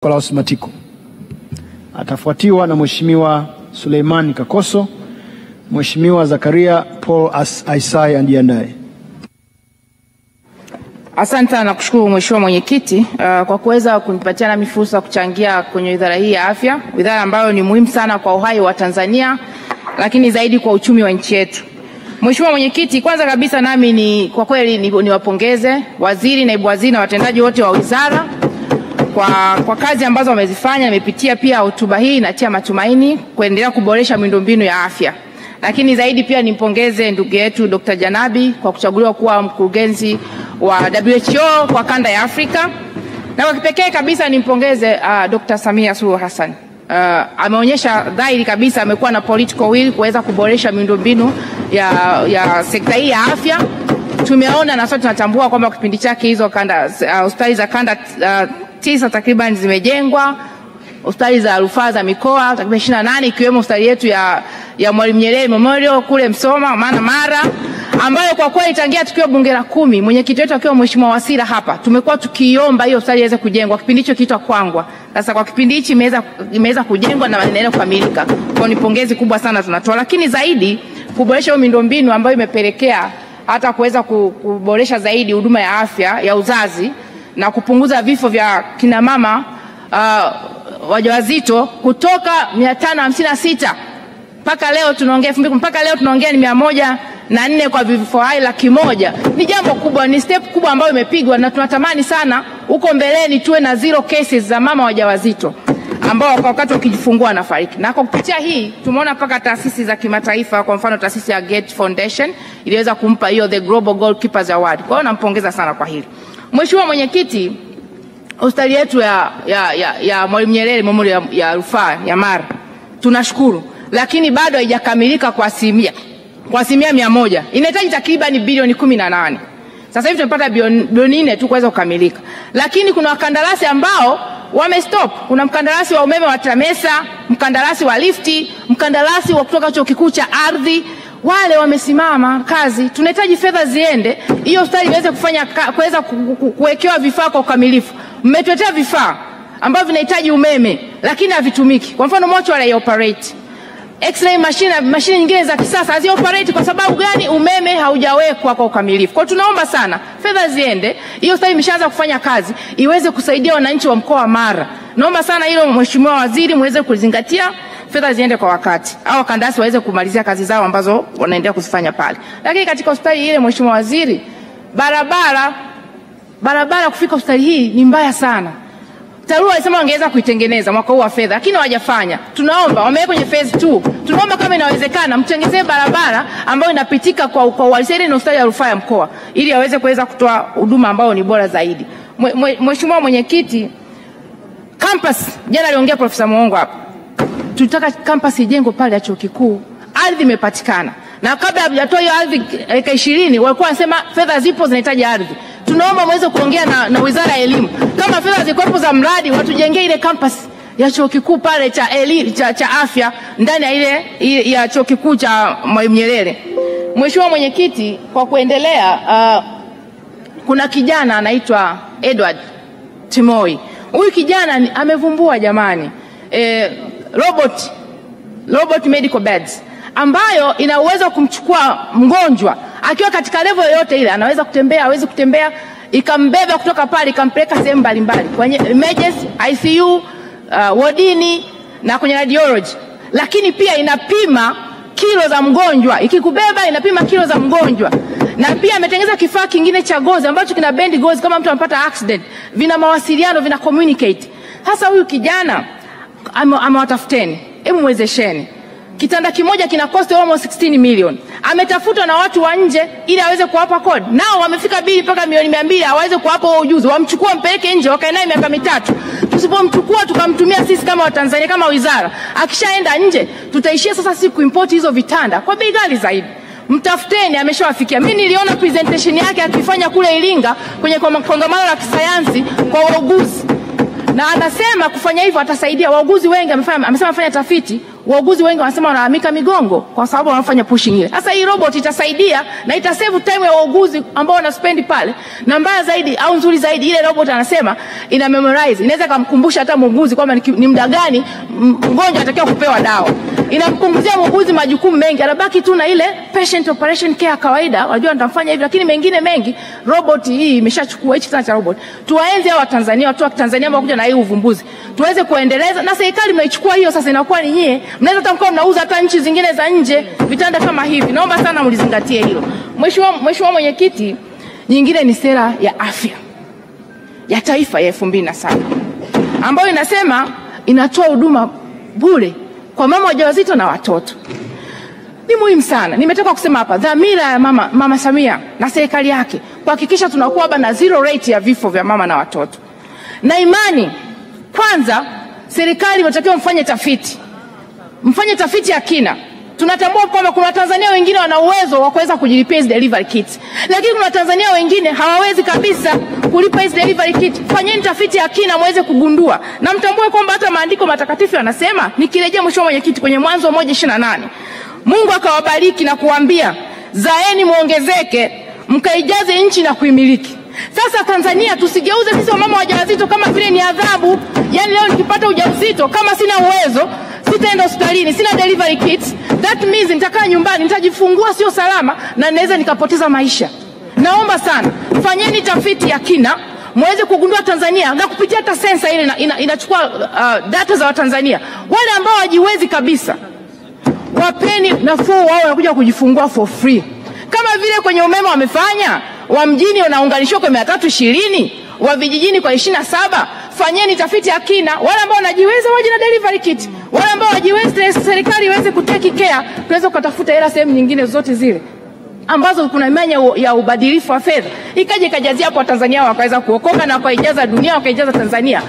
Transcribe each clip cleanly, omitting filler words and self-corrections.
Nikolaus Matiko. Atafuatiwa na Mheshimiwa Suleiman Kakoso, Mheshimiwa Zakaria Paul Aisai Andiandae. Asante na kushukuru Mheshimiwa Mwenyekiti kwa kuweza kunipatia nami fursa kuchangia kwenye wizara hii ya afya, wizara ambayo ni muhimu sana kwa uhai wa Tanzania, lakini zaidi kwa uchumi wa nchi yetu. Mheshimiwa Mwenyekiti, kwanza kabisa nami kwa kweli niwapongeze waziri, naibu waziri na watendaji wote wa wizara kwa kazi ambazo wamezifanya. Nimepitia pia hotuba hii, inatia matumaini kuendelea kuboresha miundombinu ya afya. Lakini zaidi pia nimpongeze ndugu yetu Dr. Janabi kwa kuchaguliwa kuwa mkurugenzi wa WHO kwa kanda ya Afrika. Na kwa kipekee kabisa nimpongeze Dr. Samia Suluhu Hassan. Ameonyesha dhahiri kabisa amekuwa na political will kuweza kuboresha miundombinu ya sekta hii ya afya. Tumeona na sote tunatambua kwamba kipindi chake hizo hospitali za kanda 9 takriban zimejengwa, hospitali za rufaa za mikoa takriban 28 ikiwemo hospitali yetu ya Mwalimu Nyerere Memorial kule Msoma Mara, ambayo kwa kweli tangia tukiwa bunge la 10 mwenyekiti wetu akiwa Mheshimiwa Wasira hapa tumekuwa tukiomba hiyo hospitali iweze kujengwa. Kipindi hicho kiitwa Kwangwa. Sasa kwa kipindi hichi imeweza kujengwa na inaendelea kukamilika. Kwa ni pongezi kubwa sana tunatoa, lakini zaidi kuboresha miundombinu ambayo imepelekea hata kuweza kuboresha zaidi huduma ya afya ya uzazi na kupunguza vifo vya kina mama wajawazito kutoka 556 mpaka leo tunaongea ni 104 kwa vifo hai 100,000. Ni jambo kubwa, ni step kubwa ambayo imepigwa, na tunatamani sana huko mbeleni tuwe na 0 cases za mama wajawazito ambao kwa wakati wakijifungua nafariki. Na kwa kupitia hii tumeona mpaka taasisi za kimataifa, kwa mfano taasisi ya Gates Foundation iliweza kumpa hiyo the Global Goalkeepers Award. Kwa hiyo nampongeza sana kwa hili. Mheshimiwa Mwenyekiti, hospitali yetu ya Mwalimu Nyerere Memorial ya rufaa ya Mara tunashukuru, lakini bado haijakamilika kwa asilimia 100. Inahitaji takriban bilioni 18. Sasa hivi tumepata bilioni 4 tu kuweza kukamilika. Lakini kuna wakandarasi ambao wamestop. Kuna mkandarasi wa umeme wa TAMESA, mkandarasi wa lifti, mkandarasi wa kutoka chuo kikuu cha ardhi, wale wamesimama kazi. Tunahitaji fedha ziende hiyo hospitali iweze kuweza kuwekewa vifaa kwa ukamilifu. Mmetuletea vifaa ambavyo vinahitaji umeme lakini havitumiki. Kwa mfano mortuary operate, X-ray machine nyingine za kisasa hazi operate kwa sababu gani? Umeme haujawekwa kwa ukamilifu. Kwa tunaomba sana fedha ziende, hiyo hospitali imeshaanza kufanya kazi, iweze kusaidia wananchi wa mkoa wa Mara. Naomba sana hilo Mheshimiwa Waziri muweze kuzingatia, fedha ziende kwa wakati, au wakandarasi waweze kumalizia kazi zao ambazo wanaendelea kuzifanya pale. Lakini katika hospitali ile Mheshimiwa Waziri, barabara kufika hospitali hii ni mbaya sana. TARURA alisema wangeweza kuitengeneza mwaka huu wa fedha, lakini hawajafanya. Tunaomba wameweka kwenye phase 2. Tunaomba kama inawezekana mtengezee barabara ambayo inapitika kwa uhalisia na hospitali ya rufaa ya mkoa ili aweze kuweza kutoa huduma ambayo ni bora zaidi. Mheshimiwa Mwenyekiti, campus, jana aliongea Profesa Mwongo hapa. Tutaka campus ijengwe pale ya chuo kikuu. Ardhi imepatikana. Na kabla hajatoa hiyo ardhi eka 20 walikuwa wanasema fedha zipo zinahitaji ardhi. Tunaomba muweze kuongea na Wizara ya Elimu. Kama fedha zikopo za mradi watujengee ile campus ya chuo kikuu pale cha afya ndani ya ile ya chuo kikuu cha Mwalimu Nyerere. Mheshimiwa Mwenyekiti, kwa kuendelea kuna kijana anaitwa Edward Timoi. Huyu kijana amevumbua jamani robot medical beds ambayo ina uwezo wa kumchukua mgonjwa akiwa katika level yoyote ile, anaweza kutembea, hawezi kutembea, ikambeba kutoka pale ikampeleka sehemu mbalimbali kwenye emergency, ICU, wardini na kwenye radiology. Lakini pia inapima kilo za mgonjwa, ikikubeba inapima kilo za mgonjwa. Na pia ametengeneza kifaa kingine cha gozi ambacho kina bend gozi kama mtu amepata accident, vina mawasiliano, vina communicate. Sasa huyu kijana amewatafuteni, hebu mwezesheni. Kitanda kimoja kina cost almost 16 million. Ametafutwa na watu wa nje ili aweze kuwapa code. Nao wamefika bili mpaka milioni 200 aweze kuwapa huo ujuzi. Wamchukua mpeleke nje wakae naye miaka 3. Tusipomchukua tukamtumia sisi kama Watanzania kama wizara, akishaenda nje tutaishia sasa sisi kuimport hizo vitanda kwa bei ghali zaidi. Mtafuteni, ameshawafikia. Mimi niliona presentation yake akifanya kule Iringa kwenye kongamano la kisayansi kwa wauguzi. Na anasema kufanya hivyo atasaidia wauguzi wengi. Amesema afanya tafiti, Wauguzi wengi wanasema wanalalamika migongo kwa sababu wanafanya pushing ile. Sasa hii robot itasaidia na itasave time ya wauguzi ambao wanaspendi pale. Na mbaya zaidi au nzuri zaidi, ile robot anasema ina memorize. Inaweza kumkumbusha hata muuguzi kwamba ni muda gani mgonjwa atakiwa kupewa dawa. Inampunguzia muuguzi majukumu mengi, anabaki tu na ile patient operation care kawaida. Unajua nitamfanya hivi, lakini mengine mengi robot hii imeshachukua. Hichi kitana cha robot tuwaenzi hao Tanzania, watu wa Tanzania ambao kuja na hii uvumbuzi tuweze kuendeleza, na serikali mnaichukua hiyo sasa, inakuwa ni nyie mnaweza tamkao mnauza hata nchi zingine za nje vitanda kama hivi. Naomba sana mlizingatie hilo. Mheshimiwa Mwenyekiti, nyingine ni sera ya afya ya taifa ya 2007 ambayo inasema inatoa huduma bure kwa mama wajawazito na watoto. Ni muhimu sana. Nimetaka kusema hapa dhamira ya mama Samia na serikali yake kuhakikisha tunakuwa na zero rate ya vifo vya mama na watoto. Na imani kwanza, serikali inatakiwa mfanye tafiti ya kina. Tunatambua kwamba kuna Tanzania wengine wana uwezo wa kuweza kujilipia hizo delivery kits, lakini kuna Tanzania wengine hawawezi kabisa kulipa hizo delivery kits. Fanyeni tafiti ya kina muweze kugundua, na mtambue kwamba hata maandiko matakatifu yanasema, nikirejea Mheshimiwa Mwenyekiti kwenye Mwanzo 1:28, Mungu akawabariki na kuambia, zaeni muongezeke mkaijaze nchi na kuimiliki. Sasa Tanzania tusigeuze sisi wamama wajawazito kama vile ni adhabu. Yaani leo nikipata ujauzito kama sina uwezo, sitaenda hospitalini, sina delivery kits, that means nitakaa nyumbani, nitajifungua sio salama na naweza nikapoteza maisha. Naomba sana fanyeni tafiti ya kina muweze kugundua Tanzania, na kupitia hata sensa ile inachukua data za Watanzania. Wale ambao hawajiwezi kabisa wapeni nafuu, wao wanakuja kujifungua for free. Kama vile kwenye umeme wamefanya, wa mjini unaunganishwa kwa 320, wa vijijini kwa 27. Fanyeni tafiti ya kina. Wale ambao wanajiweza waje na delivery kit, wale ambao hawajiwezi serikali iweze kutake care, tuweze kutafuta hela sehemu nyingine zote zile ambazo kuna imani ya ubadilifu wa fedha, ikaje kajazia hapo Tanzania wakaweza kuokoka na wakaijaza dunia, wakaijaza Tanzania.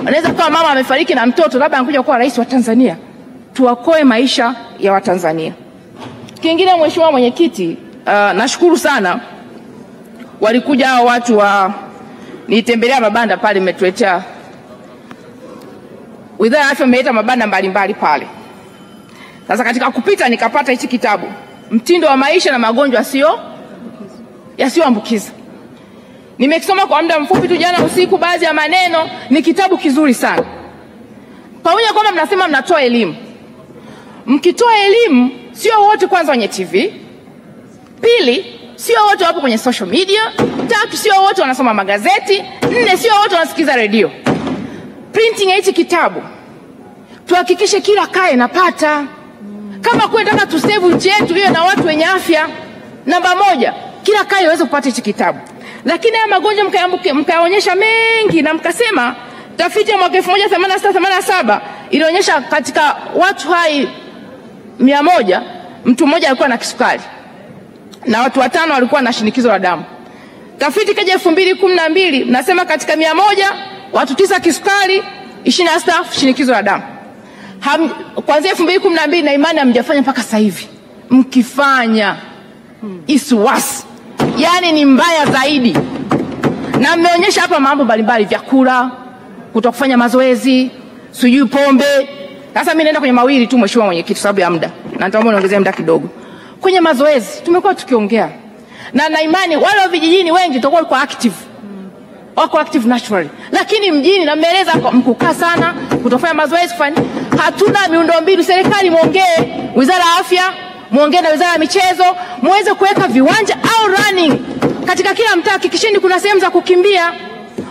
Anaweza kuwa mama amefariki na mtoto, labda anakuja kuwa rais wa Tanzania. Tuokoe maisha ya Watanzania. Kingine Mheshimiwa Mwenyekiti, nashukuru sana walikuja hao watu nitembelea mabanda pale, umetuletea Wizara ya Afya imeleta mabanda mbalimbali pale. Sasa katika kupita nikapata hichi kitabu, Mtindo wa Maisha na Magonjwa Yasiyoambukiza. Nimekisoma kwa muda mfupi tu jana usiku, baadhi ya maneno. Ni kitabu kizuri sana. Pamoja kwamba mnasema mnatoa elimu. Mkitoa elimu, sio wote kwanza wenye TV. Pili, sio wote wapo kwenye social media. Tatu, sio wote wanasoma magazeti. Nne, sio wote wanasikiza redio. Printing ya hichi kitabu tuhakikishe kila kaya napata. Kama kwenda tu save nchi yetu hiyo na watu wenye afya, namba 1, kila kaya iweze kupata hichi kitabu. Lakini haya magonjwa mkayaonyesha mengi, na mkasema tafiti ya mwaka 1987 ilionyesha katika watu hai 100 mtu mmoja alikuwa na kisukari na watu 5 walikuwa na shinikizo la damu. Tafiti kaja 2012 nasema katika 100 watu 9 kisukari, 26 shinikizo la damu. Kuanzia 2012 na imani hamjafanya mpaka sasa hivi. Mkifanya iswas, yani ni mbaya zaidi. Na mmeonyesha hapa mambo mbalimbali, vyakula, kutokufanya mazoezi, sijui pombe. Sasa mimi naenda kwenye mawili tu Mheshimiwa Mwenyekiti sababu ya muda. Na nitaomba niongezee muda kidogo. Kwenye mazoezi tumekuwa tukiongea. Na imani wale wa vijijini wengi tutakuwa kwa active. Wako active naturally. Lakini mjini na mmeeleza mkukaa sana, kutofanya mazoezi kufanya. Hatuna miundombinu. Serikali muongee, Wizara ya Afya, muongee na Wizara ya Michezo, muweze kuweka viwanja au running. Katika kila mtaa hakikisheni kuna sehemu za kukimbia.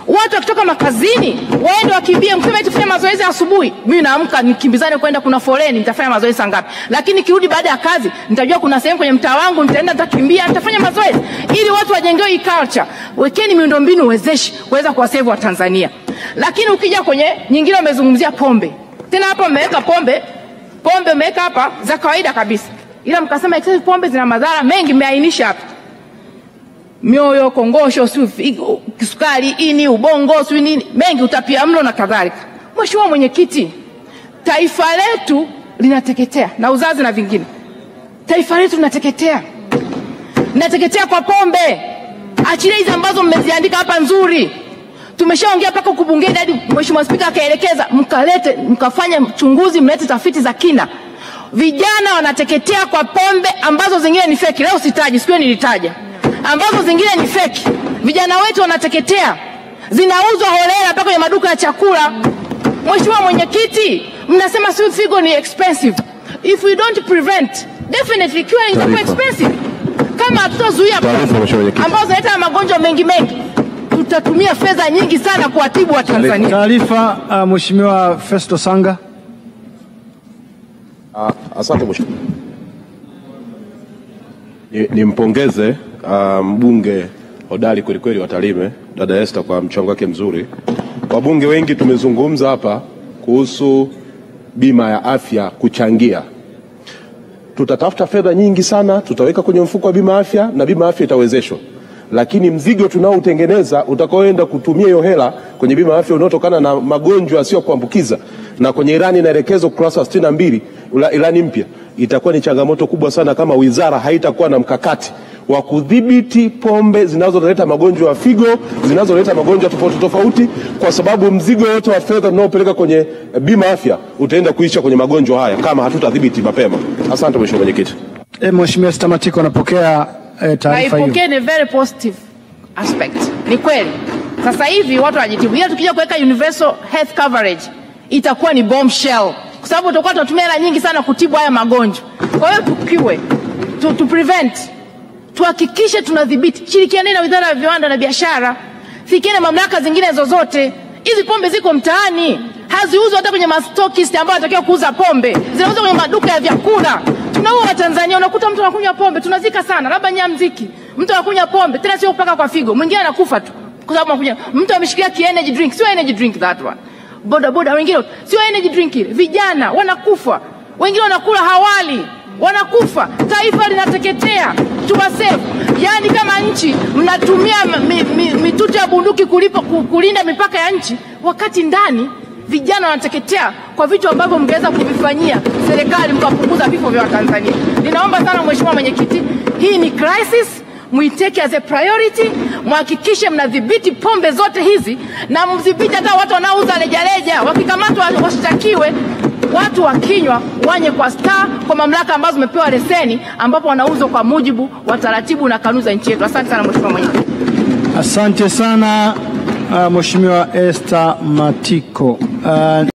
Watu wakitoka makazini waende wakimbie. Mkisema tufanye mazoezi asubuhi, mimi naamka nikimbizane kwenda kuna foleni, nitafanya mazoezi saa ngapi? Lakini kirudi baada ya kazi nitajua kuna sehemu kwenye mtaa wangu, nitaenda nitakimbia, nitafanya mazoezi ili watu wajengewe hii culture. Wekeni miundombinu wezeshi kuweza kuwasave wa Tanzania. Lakini ukija kwenye nyingine umezungumzia pombe. Tena hapa mmeweka pombe mmeweka hapa za kawaida kabisa. Ila mkasema excess pombe zina madhara mengi, mmeainisha hapa. Mioyo, kongosho, kisukari, ini, ubongo, nini, mengi, utapiamlo na kadhalika. Mheshimiwa Mwenyekiti, taifa letu linateketea na uzazi na vingine. Taifa letu linateketea. Linateketea kwa pombe. Achilia hizo ambazo mmeziandika hapa nzuri. Tumeshaongea paka kubungeni hadi Mheshimiwa Spika akaelekeza mkafanya uchunguzi, mlete tafiti za kina. Vijana wanateketea kwa pombe ambazo zingine ni feki. Leo sitaji, siku nilitaja. Ambazo zingine ni feki. Vijana wetu wanateketea. Zinauzwa holela mpaka kwenye maduka ya chakula. Mheshimiwa Mwenyekiti, mnasema figo ni expensive. If we don't prevent, definitely ikiwa itakuwa expensive. Kama hatutazuia ambazo zinaleta magonjwa mengi, tutatumia fedha nyingi sana kuwatibu wa Tanzania. Taarifa, Mheshimiwa Festo Sanga. Asante Mheshimiwa. Nimpongeze mbunge hodari kweli wa Tarime, dada Esther, kwa mchango wake mzuri. Wabunge wengi tumezungumza hapa kuhusu bima ya afya kuchangia. Tutatafuta fedha nyingi sana, tutaweka kwenye mfuko wa bima afya na bima afya itawezeshwa. Lakini mzigo tunaoutengeneza utakaoenda kutumia hiyo hela kwenye bima afya unaotokana na magonjwa yasiyo kuambukiza, na kwenye ilani inaelekezwa ukurasa 62 ilani mpya, itakuwa ni changamoto kubwa sana kama wizara haitakuwa na mkakati wa kudhibiti pombe zinazoleta magonjwa ya figo, zinazoleta magonjwa tofauti, kwa sababu mzigo wote wa fedha unaopeleka kwenye bima afya utaenda kuisha kwenye magonjwa haya kama hatutadhibiti mapema. Asante Mheshimiwa Mwenyekiti. Mheshimiwa Esther Matiko, napokea taarifa hiyo. Naipokea, ni very positive aspect. Ni kweli. Sasa hivi watu wajitibu. Ila tukija kuweka universal health coverage itakuwa ni bombshell. Kwa sababu tutakuwa tunatumia hela nyingi sana kutibu haya magonjwa. Kwa hiyo tukiwe to prevent, tuhakikishe tunadhibiti. Shirikiana na Wizara ya Viwanda na Biashara, fikieni mamlaka zingine zozote. Hizi pombe ziko mtaani, haziuzwi hata kwenye mastokist ambao wanatakiwa kuuza pombe. Zinauzwa kwenye maduka ya vyakula. Tunaua Watanzania, unakuta mtu anakunywa pombe, tunazika sana, labda Nyamziki. Mtu anakunywa pombe, tena sio kupaka kwa figo. Mwingine anakufa tu kwa sababu anakunywa. Mtu ameshikilia energy drink, sio energy drink that one. Boda wengine sio energy drink ile. Vijana wanakufa. Wengine wanakula hawali, wanakufa. Taifa linateketea. Tuwasave. Yaani kama nchi mnatumia mitutu ya bunduki kulinda mipaka ya nchi, wakati ndani vijana wanateketea kwa vitu ambavyo mngeweza kuvifanyia serikali mkapunguza vifo vya Watanzania. Ninaomba sana Mheshimiwa Mwenyekiti, hii ni crisis, muiteke as a priority, muhakikishe mnadhibiti pombe zote hizi na mdhibiti hata watu wanaouza rejareja, wakikamatwa washtakiwe. Watu wakinywa wanye kwa star kwa mamlaka ambazo zimepewa leseni, ambapo wanauzwa kwa mujibu wa taratibu na kanuni za nchi yetu. Asante sana Mheshimiwa Mwenyekiti. Asante sana Mheshimiwa Esther Matiko.